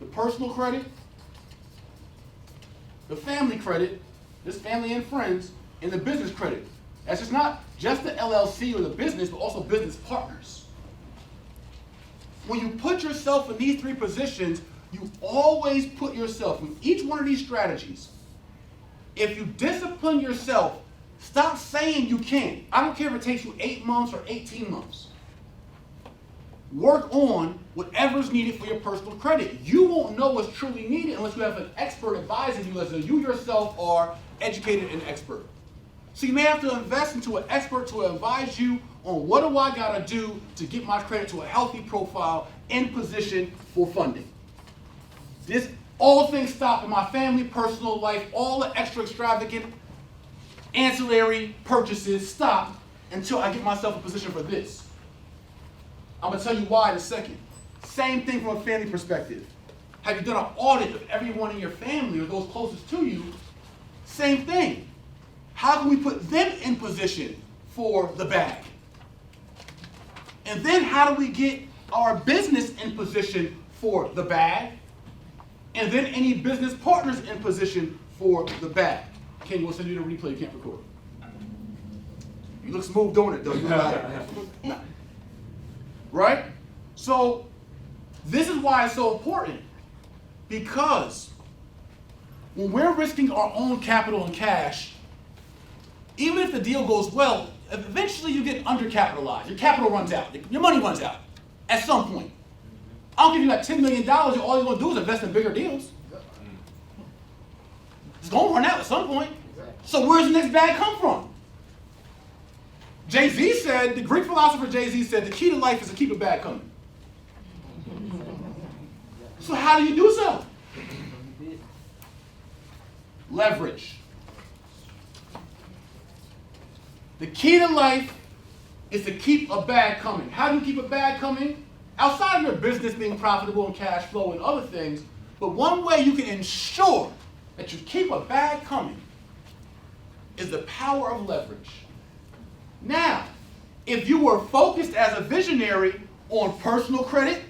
the personal credit, the family credit, this family and friends, and the business credit. That's just not just the LLC or the business, but also business partners. When you put yourself in these three positions, you always put yourself in each one of these strategies. If you discipline yourself, stop saying you can't. I don't care if it takes you 8 months or 18 months. Work on whatever's needed for your personal credit. You won't know what's truly needed unless you have an expert advising you, as though you yourself are educated and expert. So you may have to invest into an expert to advise you on what do I gotta do to get my credit to a healthy profile in position for funding. All things stop in my family, personal life, all the extra extravagant ancillary purchases stop until I get myself in position for this. I'm going to tell you why in a second. Same thing from a family perspective. Have you done an audit of everyone in your family or those closest to you? Same thing. How can we put them in position for the bag? And then how do we get our business in position for the bag? And then any business partners in position for the bag. Ken, we'll send you the replay, you can't record. You look smooth doing it though. You know, right? So this is why it's so important, because when we're risking our own capital and cash, even if the deal goes well, eventually you get undercapitalized. Your capital runs out. Your money runs out at some point. I don't give you like $10 million, all you're going to do is invest in bigger deals. It's going to run out at some point. So where's the next bag come from? Jay-Z said, the Greek philosopher Jay-Z said, the key to life is to keep a bag coming. So how do you do so? Leverage. The key to life is to keep a bag coming. How do you keep a bag coming? Outside of your business being profitable and cash flow and other things, but one way you can ensure that you keep a bag coming is the power of leverage. Now, if you were focused as a visionary on personal credit,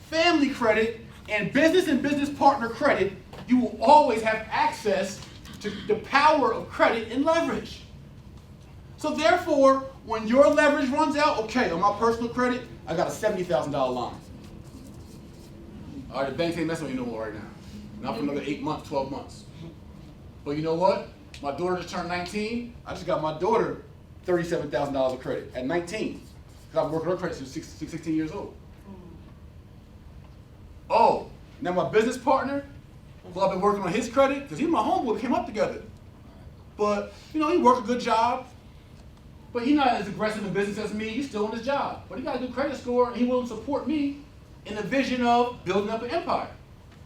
family credit, and business partner credit, you will always have access to the power of credit and leverage. So therefore, when your leverage runs out, okay, on my personal credit, I got a $70,000 line. All right, the banks ain't messing with you no more right now. Not for another 8 months, 12 months. But you know what? My daughter just turned 19. I just got my daughter $37,000 of credit at 19. Because I've been working on her credit since 16 years old. Oh, now my business partner, well, I've been working on his credit because he's my homeboy. We came up together. But, you know, he worked a good job. But he's not as aggressive in business as me. He's still on his job. But he got a good credit score, and he will support me in the vision of building up an empire.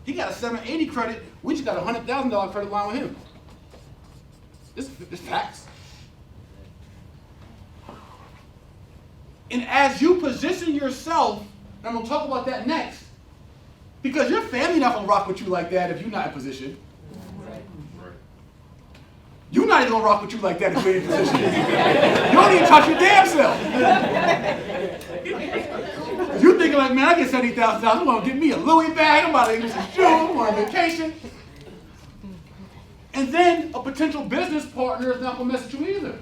He got a 780 credit. We just got a $100,000 credit line with him. This facts. And as you position yourself, and I'm going to talk about that next, because your family not going to rock with you like that if you're not in position. You're not even going to rock with you like that if you're in position. You don't even touch your damn self. You're thinking like, man, I get $70,000. I'm going to get me a Louis bag. I'm about to get some shoes. I'm on vacation. And then a potential business partner is not going to mess with you either.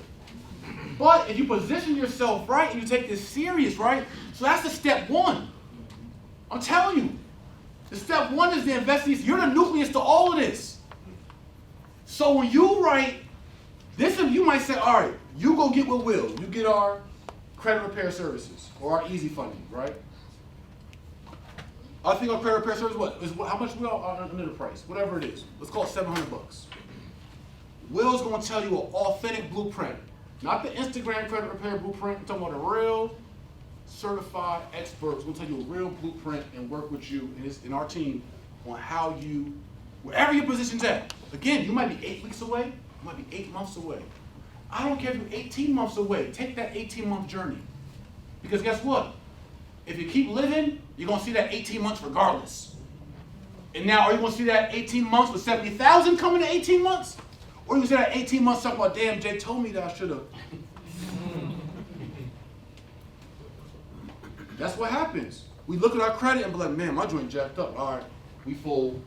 But if you position yourself right and you take this serious, right? So that's the step one. I'm telling you. The step one is the investing. You're the nucleus to all of this. So when you write, this you might say, all right, you go get with Will. You get our credit repair services or our easy funding, right? I think our credit repair service, how much we are under the price? Whatever it is. Let's call it $700. Will's going to tell you an authentic blueprint. Not the Instagram credit repair blueprint. I'm talking about a real certified expert who's going to tell you a real blueprint and work with you and our team on how you, wherever your position's at. Again, you might be 8 weeks away, you might be 8 months away. I don't care if you're 18 months away. Take that 18-month journey. Because guess what? If you keep living, you're going to see that 18 months regardless. And now, are you going to see that 18 months with 70,000 coming to 18 months? Or you see that 18 months talking about, damn, Jay told me that I should have. That's what happens. We look at our credit and be like, man, my joint jacked up. All right, we fold